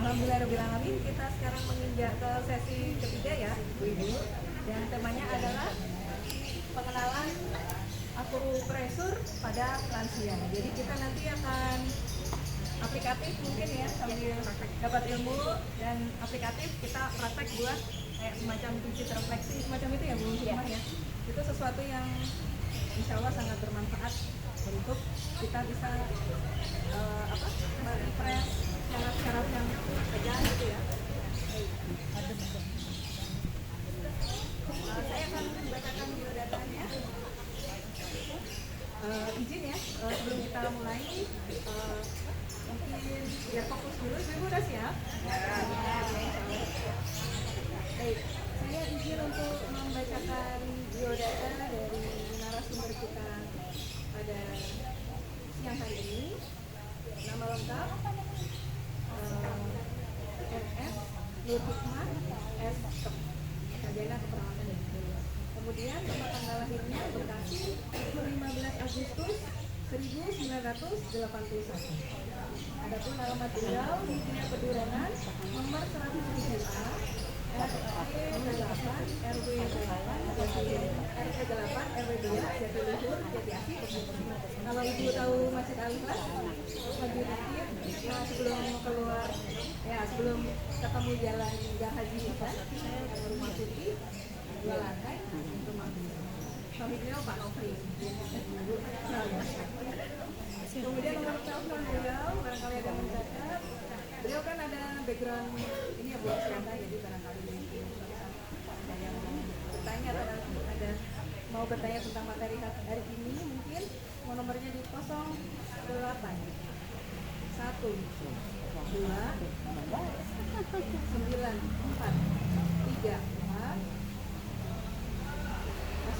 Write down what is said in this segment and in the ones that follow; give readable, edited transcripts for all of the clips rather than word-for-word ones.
Alhamdulillahirobbilalamin, kita sekarang menginjak ke sesi ketiga ya, Bu-Ibu. Dan temanya adalah pengenalan akupresur pada lansia. Jadi kita nanti akan aplikatif mungkin ya, sambil dapat ilmu dan aplikatif kita praktek buat kayak semacam pijit refleksi semacam itu ya Bu Hikmah ya. Itu sesuatu yang insya Allah sangat bermanfaat untuk kita bisa merefresh syarat-syarat yang tegang gitu ya. Saya akan membacakan biodatanya. Izin ya, sebelum kita mulai mungkin biar fokus dulu. Ibu udah siap? Baik, saya izin untuk membacakan biodata dari narasumber kita pada siang hari ini. Nama lengkap RS Nur Hikmah S. Sarjana Keperawatan. Kemudian tempat tanggal lahirnya Bekasi 15 Agustus 1981. Adapun alamat beliau di Dina Pedurangan nomor 107A RT 8 RW 8 RW 2 Jatiluhur Jatiasi. Kalau ibu tahu Masjid Al-Ikhlas lagi dikit, sebelum keluar ya, sebelum ketemu jalan Gang Haji Hasan, rumah putih 2 lantai rumah beliau. Suami beliau Pak Nofri. Kemudian nomor telepon beliau, barangkali ada yang mencatat. Beliau kan ada background ini ya buat kesehatan, jadi barangkali mungkin ada yang bertanya atau ada mau bertanya tentang materi hari ini, mungkin mau nomornya di 08 1 2 9 4 3 08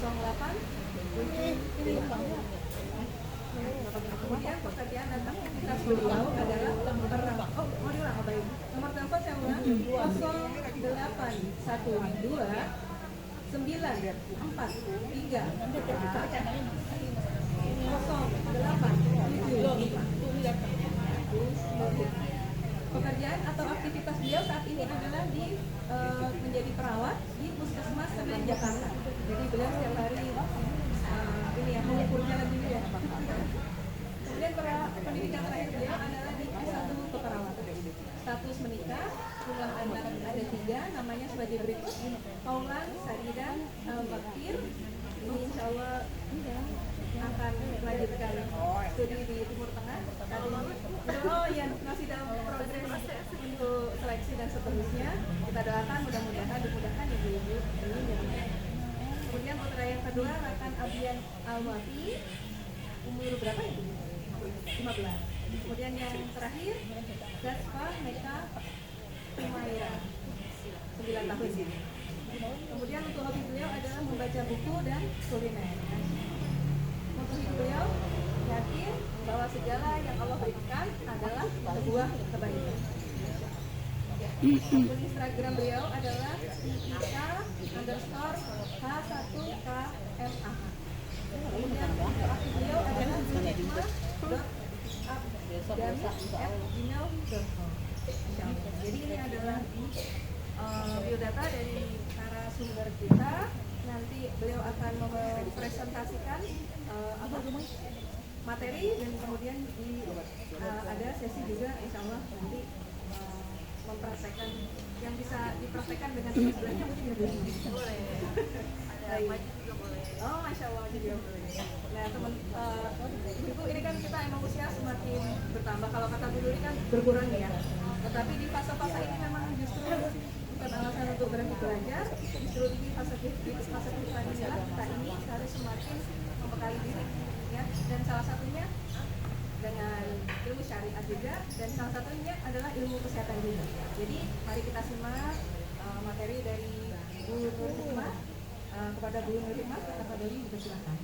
Kemudian pekerjaan dan aktivitas beliau adalah mau diulang apa ini? Nomor telepon saya ulang 0812 Pekerjaan atau aktivitas beliau saat ini adalah di menjadi perawat di Puskesmas Senen Jakarta. Jadi beliau setiap hari ini ya mengukur jalan dulu ya. Kemudian pendidikan terakhir beliau adalah di S1 keperawatan. Status menikah, jumlah anak ada 3, namanya sebagai berikut: Paulan Saridan Bakir. Ini insya Allah akan melanjutkan studi di Timur Tengah. Ya masih dalam progres untuk seleksi dan seterusnya. Kita doakan mudah-mudahan dimudahkan ibu-ibu ini. Kemudian putra yang kedua Rakan Abian Alwafi, umur berapa itu? 15. Kemudian yang terakhir Gaspa Meka Humaira, 9 tahun. Kemudian untuk hobi beliau adalah membaca buku dan kuliner. Untuk hidup beliau yakin bahwa segala yang Allah berikan adalah sebuah kebaikan. Akun Instagram beliau adalah ika_h1kmah. Kemudian akun beliau adalah gmail.com. Jadi ini adalah biodata dari narasumber kita. Nanti beliau akan mempresentasikan materi dan kemudian ada sesi juga insya Allah nanti mempraktekkan yang bisa dipraktekkan dengan sebelahnya mungkin ya boleh. Ada wajib juga boleh. Oh masya Allah juga boleh. Nah teman ibu ini kan kita emang usia semakin bertambah, kalau kata Bu Duri kan berkurang ya. Tetapi di fase-fase ini memang justru bukan alasan untuk berhenti belajar, justru di fase kehidupan inilah kita ini harus semakin membekali diri ya, dan salah satunya dengan ilmu syariat juga, dan salah satunya adalah ilmu kesehatan juga. Jadi mari kita simak materi dari Bu Nur Hikmah. Kepada Bu Nur Hikmah, Pak Dori dipersilakan.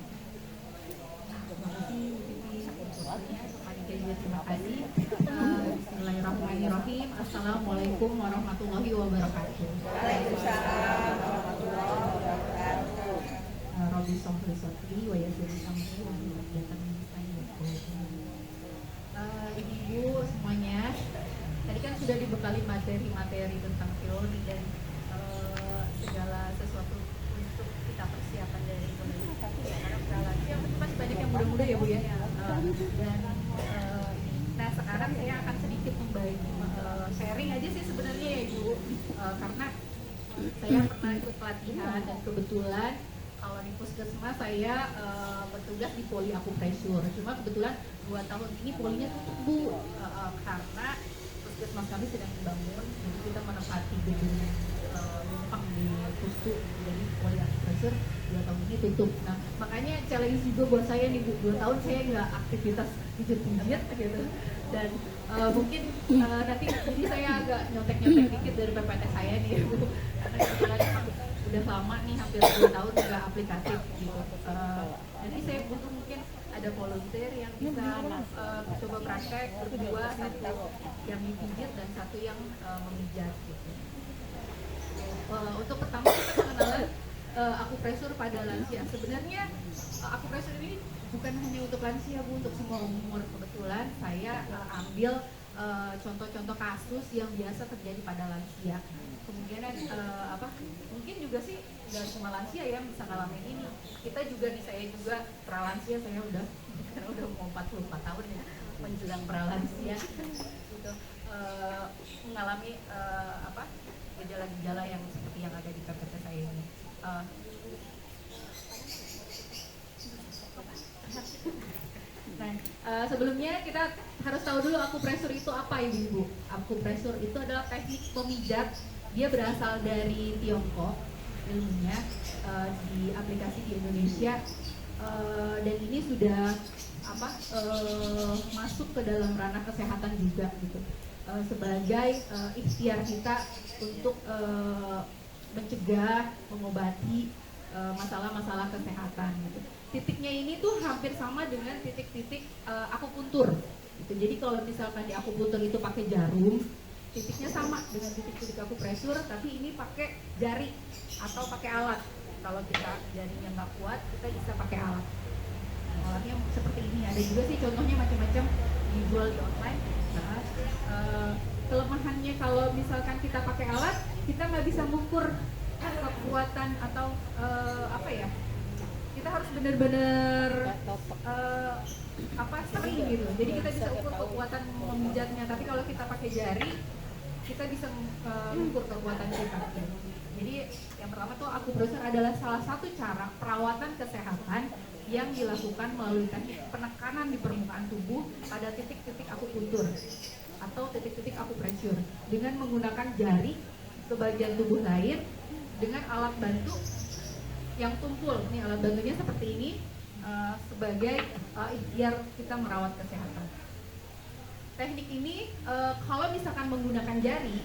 Terima kasih. Bismillahirrahmanirrahim. Assalamualaikum warahmatullahi wabarakatuh. Waalaikumsalam warahmatullahi wabarakatuh. Rabbi sholli sadri wa yassir amri wa hlul 'uqdatam min lisani yafqahu qawli. Ibu semuanya, tadi kan sudah dibekali materi-materi tentang teori dan segala sesuatu untuk kita persiapan dari mulai karena prelansia itu masih banyak yang muda-muda ya Bu ya. Dan nah sekarang saya akan sedikit membagi sharing aja sih sebenarnya ya Ibu, karena saya pernah ikut pelatihan dan kebetulan kalau di puskesmas saya bertugas di poli akupresur. Cuma kebetulan 2 tahun ini polinya tutup Bu, karena puskesmas kami sedang dibangun, jadi kita menempati gedung numpang di Pustu, jadi poli akupresur 2 tahun ini tutup. Nah makanya challenge juga buat saya nih Bu, 2 tahun saya nggak aktivitas pijat-pijat gitu, dan mungkin nanti jadi saya agak nyontek-nyontek dikit dari PPT saya nih Bu, karena kebetulan udah lama nih hampir 2 tahun nggak aplikatif gitu. Jadi saya butuh mungkin ada volunteer yang bisa coba praktek berdua, satu yang dipijit dan satu yang memijat gitu. Untuk pertama kita pengenalan akupresur pada lansia. Sebenarnya akupresur ini bukan hanya untuk lansia Bu, untuk semua umur. Kebetulan saya ambil contoh-contoh kasus yang biasa terjadi pada lansia. Kemungkinan mungkin juga sih nggak cuma lansia ya bisa ngalamin ini. Kita juga nih, saya juga pralansia, saya udah karena udah mau 44 tahun ya menjelang pralansia gitu, mengalami gejala-gejala yang seperti yang ada di PPT saya ini. Nah, sebelumnya kita harus tahu dulu akupresur itu apa Ibu. Akupresur itu adalah teknik pemijat. Dia berasal dari Tiongkok ilmunya, di aplikasi di Indonesia, dan ini sudah masuk ke dalam ranah kesehatan juga gitu, sebagai ikhtiar kita untuk mencegah, mengobati masalah-masalah kesehatan gitu. Titiknya ini tuh hampir sama dengan titik-titik akupuntur gitu. Jadi kalau misalkan di akupuntur itu pakai jarum, titiknya sama dengan titik-titik akupresur, tapi ini pakai jari atau pakai alat. Kalau kita jarinya nggak kuat, kita bisa pakai alat. Alatnya seperti ini, ada juga sih contohnya macam-macam dijual di online. Nah, kelemahannya kalau misalkan kita pakai alat, kita nggak bisa mengukur kekuatan atau kita harus benar-benar sering gitu. Jadi kita bisa ukur kekuatan memijatnya. Tapi kalau kita pakai jari, kita bisa mengukur kekuatan kita. Jadi yang pertama tuh akupresur adalah salah satu cara perawatan kesehatan yang dilakukan melalui teknik penekanan di permukaan tubuh pada titik-titik akupuntur atau titik-titik akupresur dengan menggunakan jari ke bagian tubuh lain dengan alat bantu yang tumpul. Nih alat bantunya seperti ini, sebagai ikhtiar kita merawat kesehatan. Teknik ini kalau misalkan menggunakan jari,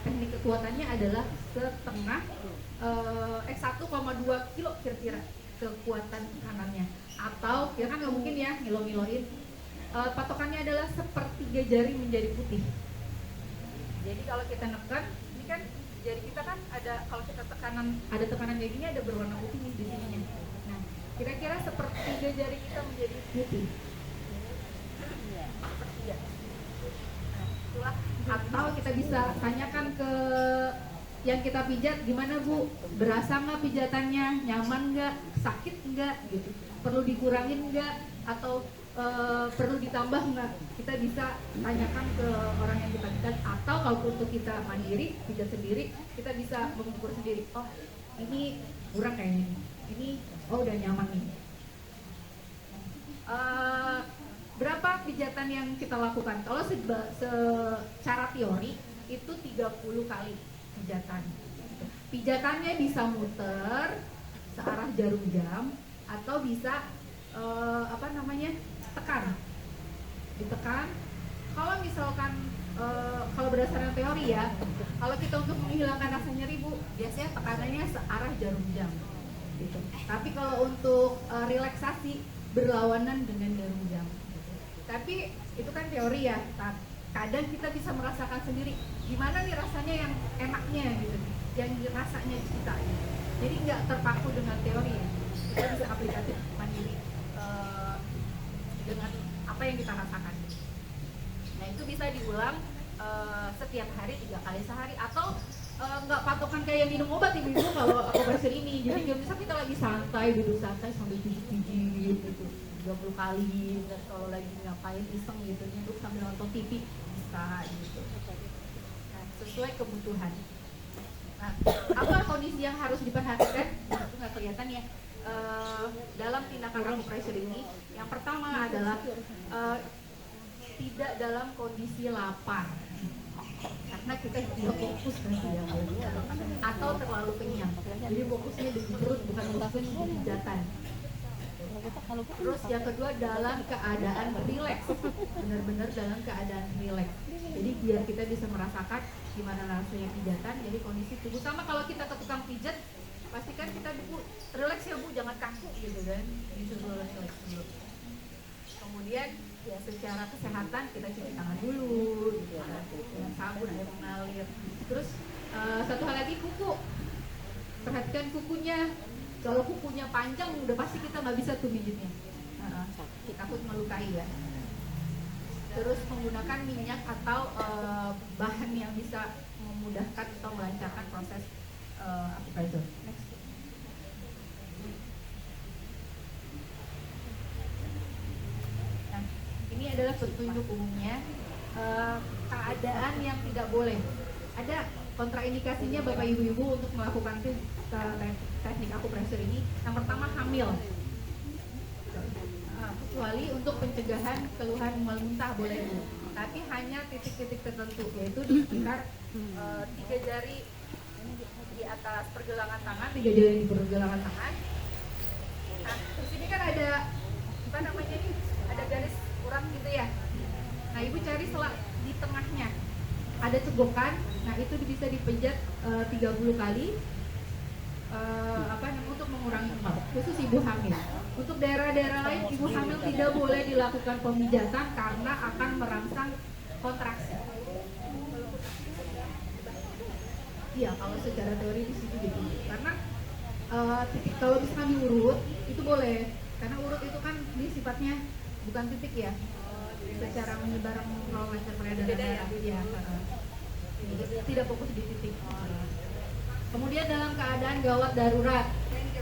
teknik kekuatannya adalah setengah 1,2 kilo kira-kira kekuatan kanannya, atau ya kan nggak mungkin ya ngilo-ngiloin. Patokannya adalah sepertiga jari menjadi putih. Jadi kalau kita neken, ini kan jari kita kan ada, kalau kita ada tekanan kayak gini, ada berwarna putih nih di sininya. Nah, kira-kira sepertiga jari kita menjadi putih. Sepertiga. Nah, itulah. Atau kita bisa tanyakan ke yang kita pijat, gimana Bu? Berasa nggak pijatannya? Nyaman nggak? Sakit nggak? Gitu. Perlu dikurangin nggak? Atau perlu ditambah nggak? Kita bisa tanyakan ke orang yang kita pijat. Atau kalau untuk kita mandiri, pijat sendiri, kita bisa mengukur sendiri. Oh, ini kurang kayaknya. Ini, oh udah nyaman nih. Berapa pijatan yang kita lakukan? Kalau secara teori itu 30 kali pijatan. Pijatannya bisa muter searah jarum jam atau bisa tekan. Ditekan. Kalau misalkan kalau berdasarkan teori ya, kalau kita untuk menghilangkan rasa nyeri Bu, biasanya tekanannya searah jarum jam. Gitu. Tapi kalau untuk relaksasi berlawanan dengan jarum jam. Tapi itu kan teori ya. Kadang kita bisa merasakan sendiri gimana nih rasanya yang enaknya gitu, yang rasanya kita gitu. Jadi nggak terpaku dengan teori ya. Kita bisa aplikatif mandiri dengan apa yang kita rasakan. Nah itu bisa diulang setiap hari 3 kali sehari, atau nggak patokan kayak minum obat ibu-ibu kalau akupresur ini. Jadi kalau misal kita lagi santai, duduk santai sambil pijit-pijit gitu 30 kali, dan kalau lagi ngapain iseng gitu duduk sambil nonton TV bisa gitu. Nah, sesuai kebutuhan. Nah, apa kondisi yang harus diperhatikan? Itu nggak kelihatan ya. Dalam tindakan akupresur ini, yang pertama adalah tidak dalam kondisi lapar, karena kita tidak fokus nanti ya atau terlalu kenyang. Jadi fokusnya di perut, bukan fokus di pijatan. Terus yang kedua, dalam keadaan rileks, benar-benar dalam keadaan rileks. Jadi biar kita bisa merasakan gimana rasanya pijatan. Jadi kondisi tubuh sama kalau kita ke tukang pijat, pastikan kita Bu, rileks ya Bu, jangan kaku gitu kan. Disuruh rileks dulu. Kemudian ya secara kesehatan kita cuci tangan dulu gitu kan, dengan sabun air mengalir. Terus satu hal lagi, kuku. Perhatikan kukunya. Kalau kukunya panjang udah pasti kita nggak bisa tuh mijitnya. Takut melukai ya. Terus menggunakan minyak atau bahan yang bisa memudahkan atau melancarkan proses akupresur. Next. Nah, ini adalah petunjuk umumnya. Keadaan yang tidak boleh. Ada kontraindikasinya Bapak Ibu-ibu untuk melakukan teknik akupresur ini. Yang pertama, hamil. Kecuali untuk pencegahan keluhan mual muntah boleh Bu, tapi hanya titik-titik tertentu, yaitu di sekitar 3 jari di atas pergelangan tangan, 3 jari di pergelangan tangan. Nah, terus ini kan ada apa namanya nih? Ada garis kurang gitu ya. Nah, Ibu cari selak di tengahnya. Ada cegokan. Nah, itu bisa dipijat 30 kali. Untuk mengurangi mual, khusus ibu hamil. Untuk daerah-daerah lain, ibu hamil tidak boleh dilakukan pemijatan karena akan merangsang kontraksi. Iya, kalau secara teori di situ gitu. Karena kalau misalkan diurut itu boleh, karena urut itu kan ini sifatnya bukan titik ya, secara menyebar kalau lancar peredaran darah. Ya, tidak fokus di titik. Kemudian dalam keadaan gawat darurat,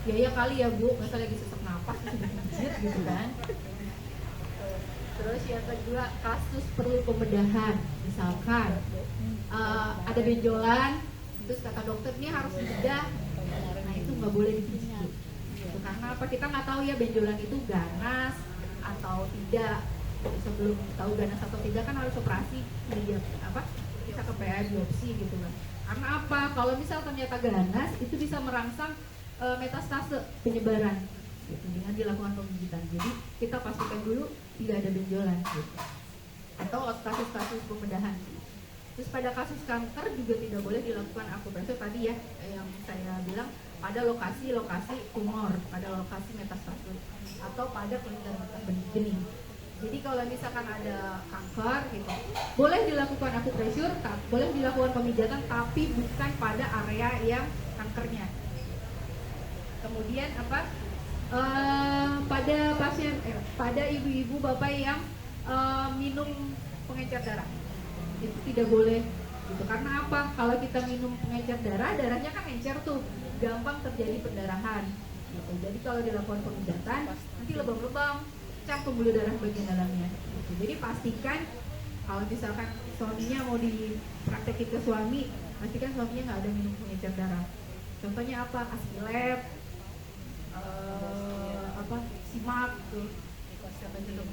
ya kali ya Bu, masa lagi sesak napas sedikit gitu kan. Terus yang kedua, kasus perlu pembedahan, misalkan ada benjolan, terus kata dokter ini harus dibedah, nah itu nggak boleh dipijit. Karena apa? Kita nggak tahu ya benjolan itu ganas atau tidak. Sebelum tahu ganas atau tidak kan harus operasi, bisa ke PA biopsi gitu kan. Karena apa? Kalau misal ternyata ganas, itu bisa merangsang metastase penyebaran gitu, dengan dilakukan pemijitan. Jadi kita pastikan dulu tidak ada benjolan gitu. Atau kasus-kasus pembedahan. Terus pada kasus kanker juga tidak boleh dilakukan akupresur tadi ya, yang saya bilang pada lokasi-lokasi tumor, pada lokasi metastase atau pada kelainan benih. Jadi kalau misalkan ada kanker gitu, boleh dilakukan akupresur, boleh dilakukan pemijatan, tapi bukan pada area yang kankernya. Kemudian pada pasien, pada ibu-ibu bapak yang minum pengencer darah, itu tidak boleh gitu. Karena apa? Kalau kita minum pengencer darah, darahnya kan encer tuh, gampang terjadi pendarahan gitu. Jadi kalau dilakukan pemijatan, nanti lebam-lebam, pecah pembuluh darah bagian dalamnya gitu. Jadi pastikan kalau misalkan suaminya mau dipraktekin ke suami, pastikan suaminya nggak ada minum pengencer darah. Contohnya apa? Askilep, simak tuh, siapa juga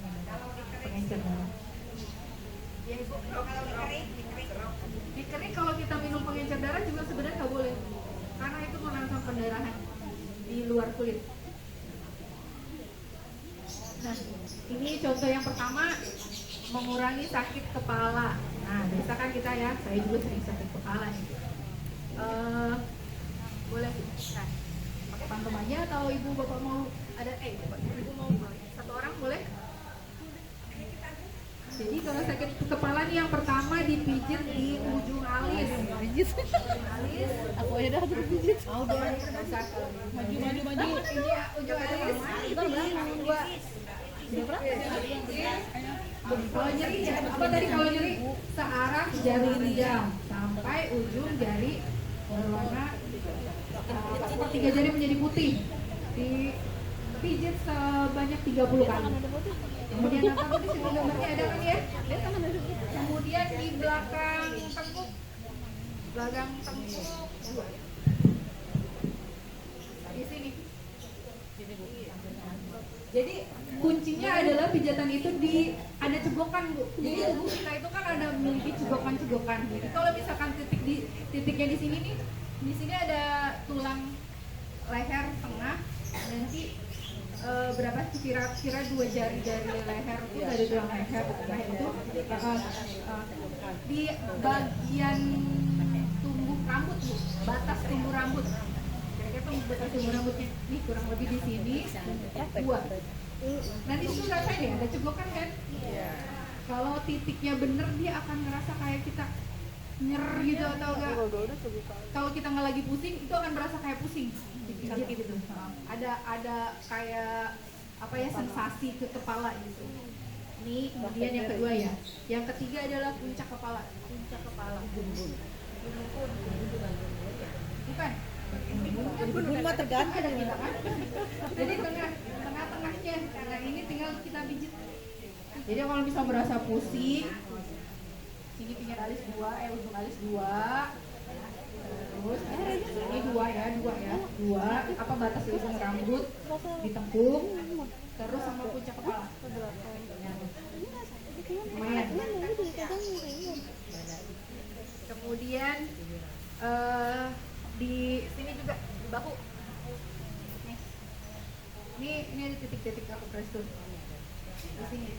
pengencer darah. Ya, Ibu. Dikering kalau kita minum pengencer darah juga sebenarnya nggak boleh, karena itu merangsang pendarahan di luar kulit. Nah, ini contoh yang pertama, mengurangi sakit kepala. Nah, biasa kan kita ya, saya juga sering sakit kepala nih. Boleh, nah, pakai pantom aja atau ibu bapak mau ada? Ibu mau satu orang boleh? Jadi kalau sakit kepala nih, yang pertama dipijit di ujung alis. Alis. Aku aja dah terpijit. Mau dong, maju. Ini ujung alis. Dua. Kalau nyeri ya, apa tadi kalau nyeri? Searah jari jam sampai ujung jari berwarna 3 jari menjadi putih. Dipijit sebanyak 30 kali. Kemudian apa tadi sini gambarnya ada kan ya? Kemudian di belakang tengkuk, di sini. Jadi kuncinya adalah pijatan itu ada cegokan, Bu. Jadi tubuh kita itu kan ada memiliki cegokan-cegokan. Jadi kalau misalkan titiknya di sini nih, di sini ada tulang leher tengah, nanti berapa kira-kira 2 jari dari leher itu dari tulang leher tengah itu di bagian tumbuh rambut, Bu, batas tumbuh rambut. Kira-kira batas tumbuh rambutnya nih kurang lebih di sini 2. Nanti itu rasain ya, ada cegokan kan? Kalau titiknya bener dia akan ngerasa kayak kita nyer gitu atau enggak. Kalau kita nggak lagi pusing itu akan berasa kayak pusing. Sakit gitu. Ada kayak apa ya, sensasi ke kepala gitu. Ini kemudian yang kedua ya. Yang ketiga adalah puncak kepala. Puncak kepala. Bukan. Bun mah tergantung Kita kan. Jadi tengah-tengahnya. Nah ini tinggal kita pijit. Jadi kalau bisa merasa pusing, sini pinggir alis 2, ujung alis 2. Terus ini 2 ya, 2. Apa batas ujung rambut ditengkuk, terus sama puncak kepala. Lumayan. Kemudian di sini juga di bahu. Nih. Ini ada titik-titik aku press tuh. Di sini.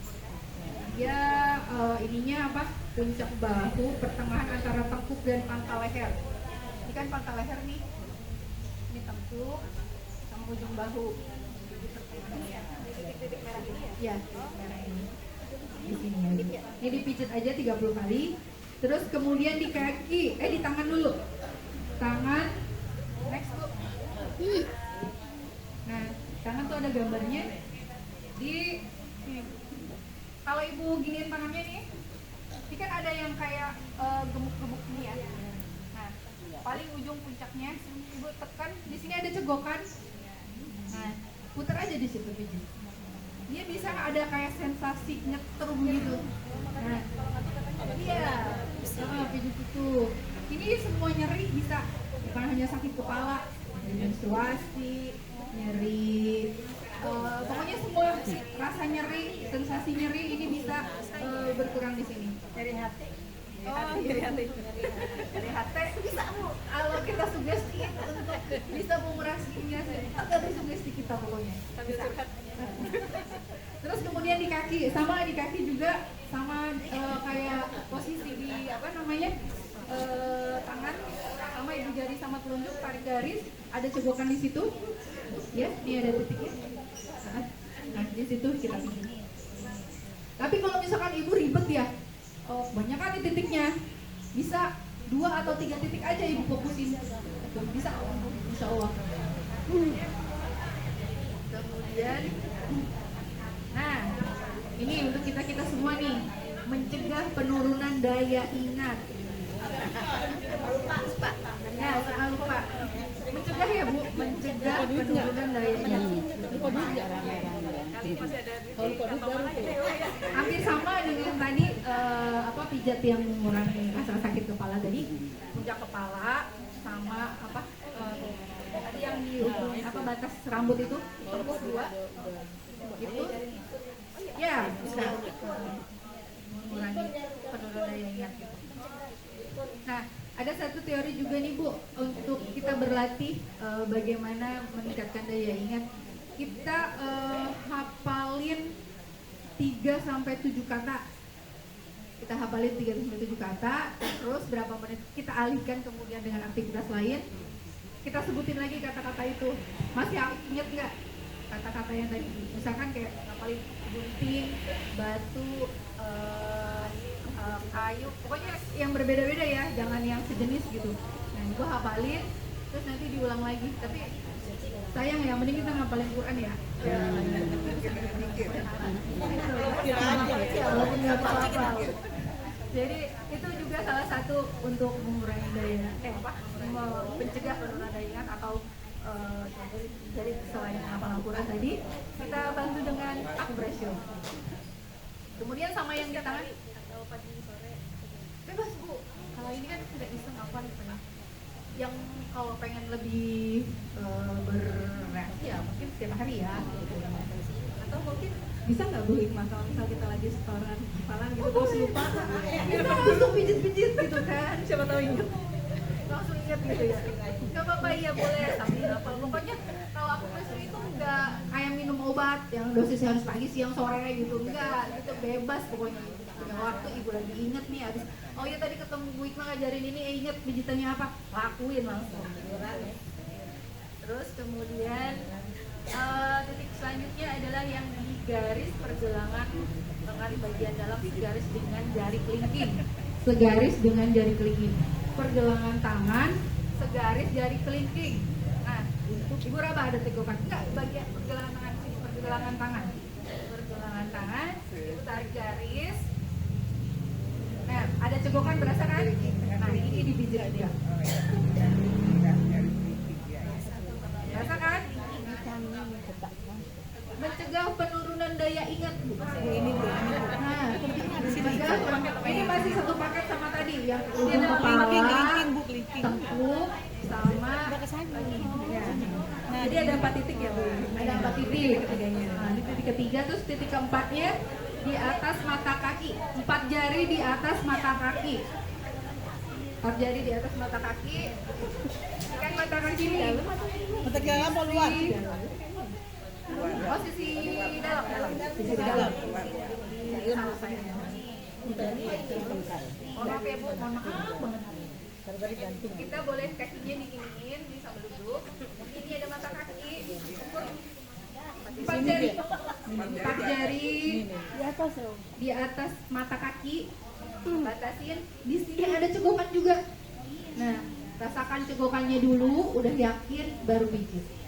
Dia ininya apa? Puncak bahu, pertengahan antara tengkuk dan pangkal leher. Ini kan pangkal leher nih. Ini tengkuk sama ujung bahu. Titik-titik merah ini ya? Iya, merah ini. Di sini ya. Ini dipijit aja 30 kali. Terus kemudian di kaki, di tangan dulu. Tangan, next Bu. Nah, tangan tuh ada gambarnya. Kalau ibu giniin tangannya nih, ini kan ada yang kayak gemuk-gemuk ini ya. Nah, paling ujung puncaknya, ibu tekan. Di sini ada cegokan. Nah, putar aja di situ pijit. Dia bisa ada kayak sensasi nyetrum gitu. Nah, iya, pijit itu. Ini semua nyeri bisa, bukan hanya sakit kepala, menstruasi, nyeri, pokoknya semua rasa nyeri, sensasi nyeri ini bisa berkurang di sini. Nyeri hati. Nyeri hati bisa Bu. Kalau kita sugesti untuk bisa menguranginya, ada sugesti kita pokoknya. Bisa. Terus kemudian di kaki, sama di kaki juga sama kayak posisi di apa namanya? Tangan sama ibu jari sama telunjuk tarik garis, ada cegokan di situ ya, ini ada titiknya. Nah di situ kita pijit. Tapi kalau misalkan ibu ribet ya, banyak kan di titiknya, bisa 2 atau 3 titik aja ibu fokusin. Bisa, insya Allah. Kemudian nah ini untuk kita semua nih, mencegah penurunan daya ingat. Ya, jangan lupa. Mencegah ya Bu, mencegah penurunan daya ingat. Hampir sama dengan tadi pijat yang mengurangi rasa sakit kepala tadi, puncak kepala sama tadi yang di ujung batas rambut itu, tengkuk 2 gitu. Ya, bisa mengurangi penurunan daya ingat gitu. Nah, ada satu teori juga nih Bu, untuk kita berlatih bagaimana meningkatkan daya ingat. Kita hafalin 3-7 kata. Kita hafalin 3-7 kata, terus berapa menit kita alihkan kemudian dengan aktivitas lain. Kita sebutin lagi kata-kata itu. Masih ingat nggak kata-kata yang tadi? Misalkan kayak hafalin gunting, batu, kayu, pokoknya yang berbeda-beda ya, jangan yang sejenis gitu. Nah, gue hafalin, terus nanti diulang lagi. Tapi sayang ya, mending kita ngapalin Quran ya. Walaupun nggak apa-apa. Jadi itu juga salah satu untuk mengurangi mencegah penurunan daya ingat atau dari selain hafalan Quran tadi, kita bantu dengan up ratio. Kemudian sama yang di tangan atau pagi sore bebas Bu. Kalau ini kan tidak bisa ngapain gitu ya. Yang kalau pengen lebih bereaksi ya mungkin setiap hari ya gitu. Atau mungkin bisa nggak Bu Hikmah kalau misal kita lagi setoran hafalan gitu terus lupa kita langsung pijit-pijit gitu kan, siapa tahu ingat langsung ingat gitu ya. Nggak apa-apa, ya boleh sambil hafal. Pokoknya kalau aku pressure itu nggak kayak minum obat yang dosisnya harus pagi siang sore gitu, enggak, itu bebas pokoknya. Punya waktu ibu lagi inget nih habis, oh ya tadi ketemu Bu Hikmah ngajarin ini, inget pijitannya apa, lakuin langsung. Terus kemudian titik selanjutnya adalah yang di garis pergelangan lengan bagian dalam segaris dengan jari kelingking. Segaris dengan jari kelingking. Pergelangan tangan segaris jari kelingking. Nah, Ibu Raba ada tegukan enggak bagian pergelangan tangan sini, pergelangan tangan. Pergelangan tangan, Ibu tarik garis. Nah, ada cegokan berasa kan? Nah, ini dipijit dia. Berasa kan? Mencegah penurunan daya ingat Bu. Ini Bu. Nah, ini masih satu paket sama tadi yang ujung kepala, tengkuk, sama ya. Nah, jadi ada 4 titik ya Bu. Ada 4 titik ketiganya. Nah, di titik ketiga terus titik keempatnya di atas mata kaki. 4 jari di atas mata kaki. 4 jari di atas mata kaki. Kan mata kaki ini. Mata kaki apa luar? Oh, sisi dalam. Sisi dalam. Salah saya. Mohon maaf ya Bu, mohon maaf banget. Kita boleh kakinya diiniin, di sambil duduk. Ini ada mata kaki. Ukur 4 jari. 4 jari di atas mata kaki. Batasin. Di sini ada cegokan juga. Nah, rasakan cegokannya dulu, udah yakin baru pijit.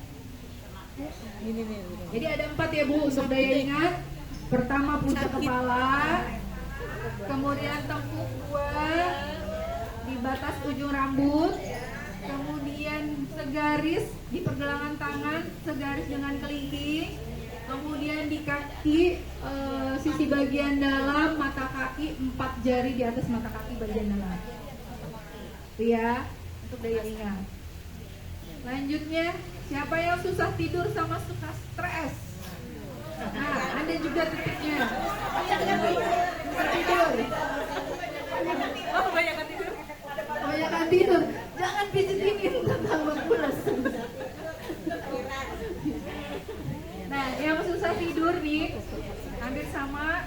Jadi ada 4 ya Bu untuk daya ingat. Pertama puncak kepala, kemudian tengkuk 2 di batas ujung rambut, kemudian segaris di pergelangan tangan, segaris dengan kelingking, kemudian di kaki sisi bagian dalam mata kaki, 4 jari di atas mata kaki bagian dalam. Itu ya untuk daya ingat. Lanjutnya, siapa yang susah tidur sama suka stres? Nah, ada juga titiknya. Susah tidur. Oh, kebanyakan tidur. Kebanyakan tidur. Jangan pijit ini tentang pulas. Nah, yang susah tidur nih, hampir sama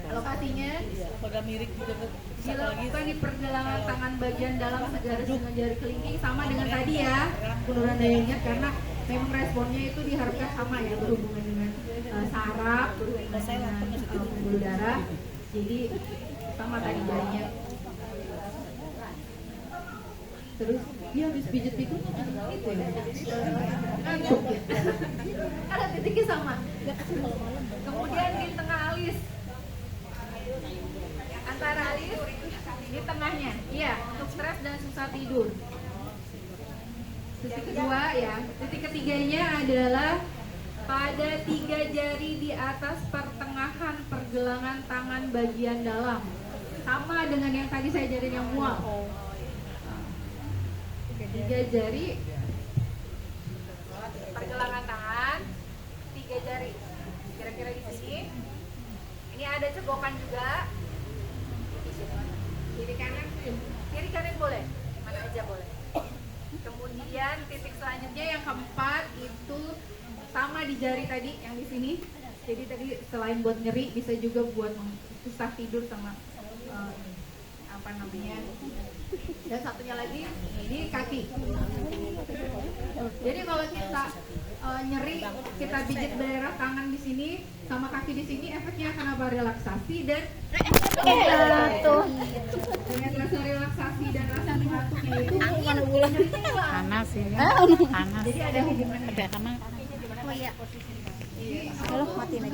lokasinya. Pada mirip gitu. Dilakukan di pergelangan tangan bagian dalam segaris dengan jari kelingking, sama dengan tadi ya penurunan daya ingat, karena memang responnya itu diharapkan sama ya, berhubungan dengan saraf, berhubungan dengan pembuluh darah, jadi sama tadi jarinya. Terus dia habis pijit itu itu ya ngantuk ya. Ada titiknya sama. Kemudian di tengah alis, antara alis di tengahnya, iya, untuk stres dan susah tidur. Titik kedua ya, titik ketiganya adalah pada 3 jari di atas pertengahan pergelangan tangan bagian dalam, sama dengan yang tadi saya ajarin yang mual. 3 jari pergelangan tangan, 3 jari kira-kira di sini. Ini ada cegokan juga. Kiri kanan boleh, mana aja boleh. Kemudian titik selanjutnya yang keempat itu sama di jari tadi yang di sini. Jadi tadi selain buat nyeri bisa juga buat susah tidur sama apa namanya, dan satunya lagi ini kaki. Jadi kalau kita nyeri, kita pijit daerah tangan di sini sama kaki di sini, efeknya akan apa? Relaksasi dan dengan rasa relaksasi dan rasa ngantuknya itu nyerinya hilang. Panas ini. Panas. Jadi ada hubungannya. Ada kamar. Jadi, Halo, matiin aja.